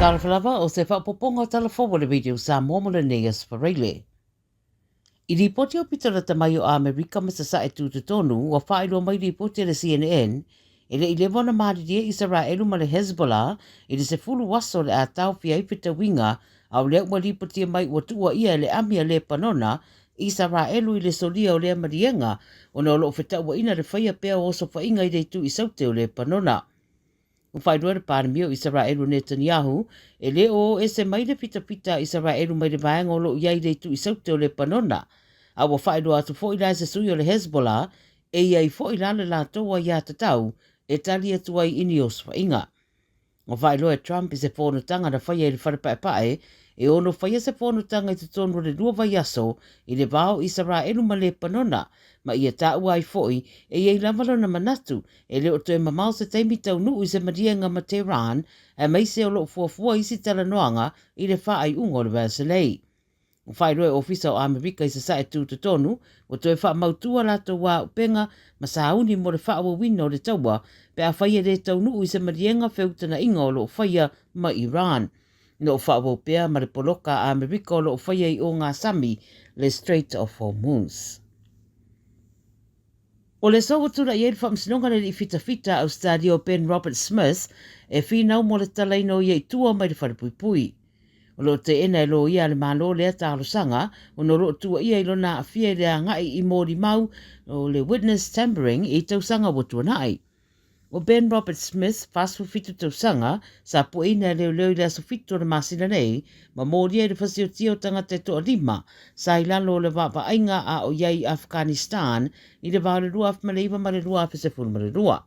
Talafalava o se whapoponga talafowa le video sa momole neas whareile. I ripoti o pitara tamai o Amerika ma sa e tūtu tonu, wa whaeroa mai ripoti le CNN, e le 11 māriria Israelu ma le Hezbollah, i le se fulu waso le a tau fia i pita winga, au leo ma ripoti mai ua tua ia le amia le panona, Israelu i le solia o le amarienga, o na olo feta ua ina le whaia pea o oso whainga i reitu i saute o le panona. O whaidua le pāremio Israelu Netanyahu, e le o se mai le pita Israelu mai le vaenga o lo iai reitu i saute o le panona. A wa whaidua atu fo ila se sui o le Hezbollah, e iai fo ila le la toa ia tatau, e tali atu ai ini o swainga. O whaidua e Trump i se whono tanga na whaia i le wharepaepae, e ono whaia se whono tanga i te tonu le lua vai aso, i le vao Israelu ma le panona, ma ia tā uai foi, e iei lamalo na manatu, e leo to e mamau se teimi tau nuu i se marienga ma Tehran, e mai se o lo fuafua isi tala noanga i le whaai ungo le Vasilei. O whaeroe ofisa o Amerika i se sae tūtu tonu, o to e wha mautua lato wā upenga, ma sa hauni mo le wha wina o le taua, pe a whaia le tau nuu i se marienga feutana inga o lo whaia ma Iran. No wha wapea ma le poloka a Amerika o lo whaia i o ngā sami le Strait of Hormuz. O le sogo tura i elfa msinonga le i fita au stadio Ben Robert Smith e whinau mo le talaino i tua mai le wharepui. O lo te ena e lo ia le malo le ata alosanga, o no lo tua ia i lo na awhia le ngai i mōri mau o le witness tampering i tausanga watua nai. O Ben Robert Smith, fasu fitu tausanga, sa po ina leo i le aso fitu le masina nei, ma mōri e le fasio tio tanga te toa lima, sa ilalo le wapa ainga a o iai Afghanistan, i le vāle rua afmaleiva ma le rua afesefuru ma le rua.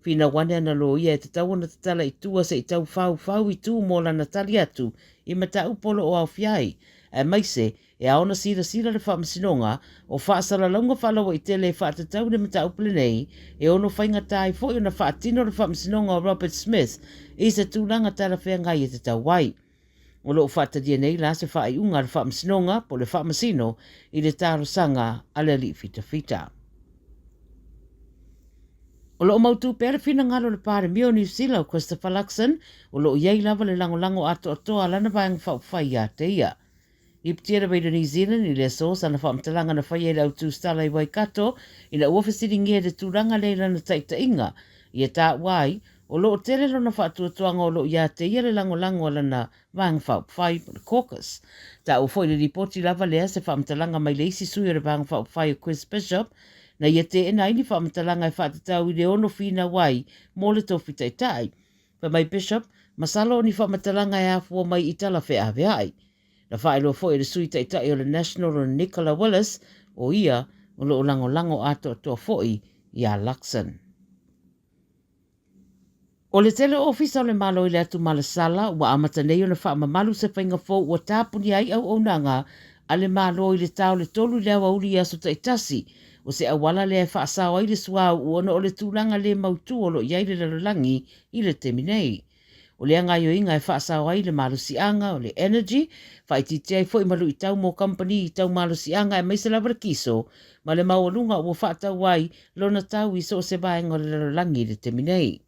Fina wane ana lo ia e te tau na te tala i tua se i tau fau i tū mō lana tali atu, i mata upolo o au fiai, e maise, e aona sira le whaamasinonga, o whaasala launga whalawa i tele whaatatau le mata upole nei, e ono whainga tai fo i ona whaatino le whaamasinonga o Robert Smith, i se tūlanga tala whea ngai e te tau wai. O lo whaatadia nei la se whaai unga le whaamasinonga po le whaamasino i le tāro sanga ale li fita. O lo mautu pere fina ngalo le pare mio New Zealand o Christopher Luxon, o lo iei lava le lango ato atoa lana vaeng whai a te ia. I ptira vei New Zealand i le so sana whaamtalanga na whai e lau tūstala i Waikato, i na uafasiri ngia de tūranga le lana taita inga, i e tā wai, o lo o tele lona whaatuatuanga o lo ia te ia le lango lana vaeng whai le caucus. Tā u foi le ripoti lava lea se whaamtalanga mai leisi sui o le vaeng whai o Chris Bishop, na ia te ena ini whaamatalanga e whaatatau i le ono whina wai mō le tofi taitai. Pa mai Bishop, masalo ni whaamatalanga e afua mai i tala whea aveai. Na whaelo fo i le sui taitai o le National o Nicola Willis o ia o lo lango ato toa foi i a Luxon. O le tele ofisa o le malo i le atu malasala ua amata nei o le whaamamalu se whainga fo ua tāpuni ai au nanga a le malo i le tau le tolu lea wauri i aso taitasi o se awala le e whaasao ai le suau uona o le tūlanga le mautu o lo iai le lalangi i le teminei. O le anga yo inga e whaasao ai le malusianga o le energy, whaititia i fo i malu i tau mō company i tau malusianga e maise lavara kiso, ma le maualunga o whaatau ai lona tau i so se vaenga o le lalangi i le teminei.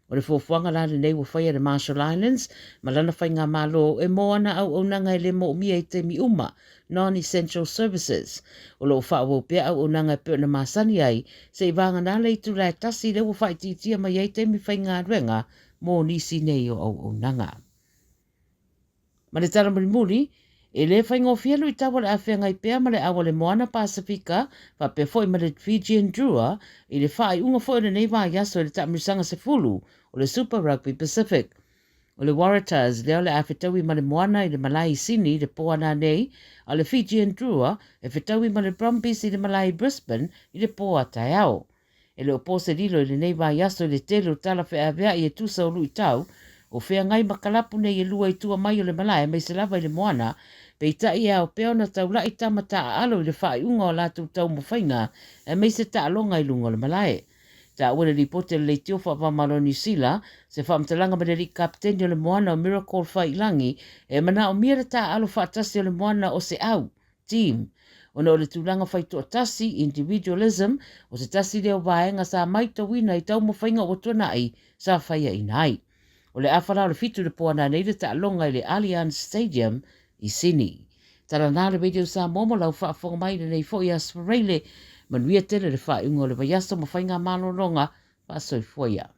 O le fuafuanga la nei wa whaia le Marshall Islands, ma lana whai ngā malo e moana au nanga e le mo mia i te mi uma, non-essential services. O lo whaua pia au nanga e peo na masani ai, se i vanga nale i tu lai tasi le wa whai titia mai ei te mi whai ngā ruenga, mō nisi nei o au nanga. Ma le tara muri, e le whai ngō fielu i tawa le awhia ngai pia ma le awa le Moana Pasifika, pa pe foi ma le Fijian Drua, i le whai unga foi le nei wā yaso le tamirisanga se fulu, o le Super Rugby Pacific. O le Waratahs leo le awhitaui ma le Moana i le Malai Sini i le Poana nei, a le Fijian Drua e whitaui ma le Brumbies i le Malai Brisbane i le Poa Taiao. E le opose lilo i le nei wā yaso i le telo tala whea vea i e tusa o lui tau, o whea ngai makalapu nei e lua i tua mai o le Malai mai se lava i le Moana, pe i ta ia o peo na tau lai tamata a alo i le whai unga o lātou tau mo whainga, e mai se ta alonga i lunga o le Malai. Ta ua le ripote le tio whapamalo New Zealand, se whamtalanga ma le ri kapteni o le Moana o Miracle Whailangi, e mana o mira ta alo whaatasi o le Moana o se au, team. Ona o le tūlanga whai toa tasi, individualism, o se tasi leo vaenga sa maita wina i tau mo whainga o tuana ai, sa whaia i nai. O le awhara o le fitu le poana nei le taalonga i le Allianz Stadium i Sydney. Tara nā le video sa momo lau whaafonga mai nei fo i aspareile manuia tele le whaingo le vaiaso ma whainga malolonga wha soifuia.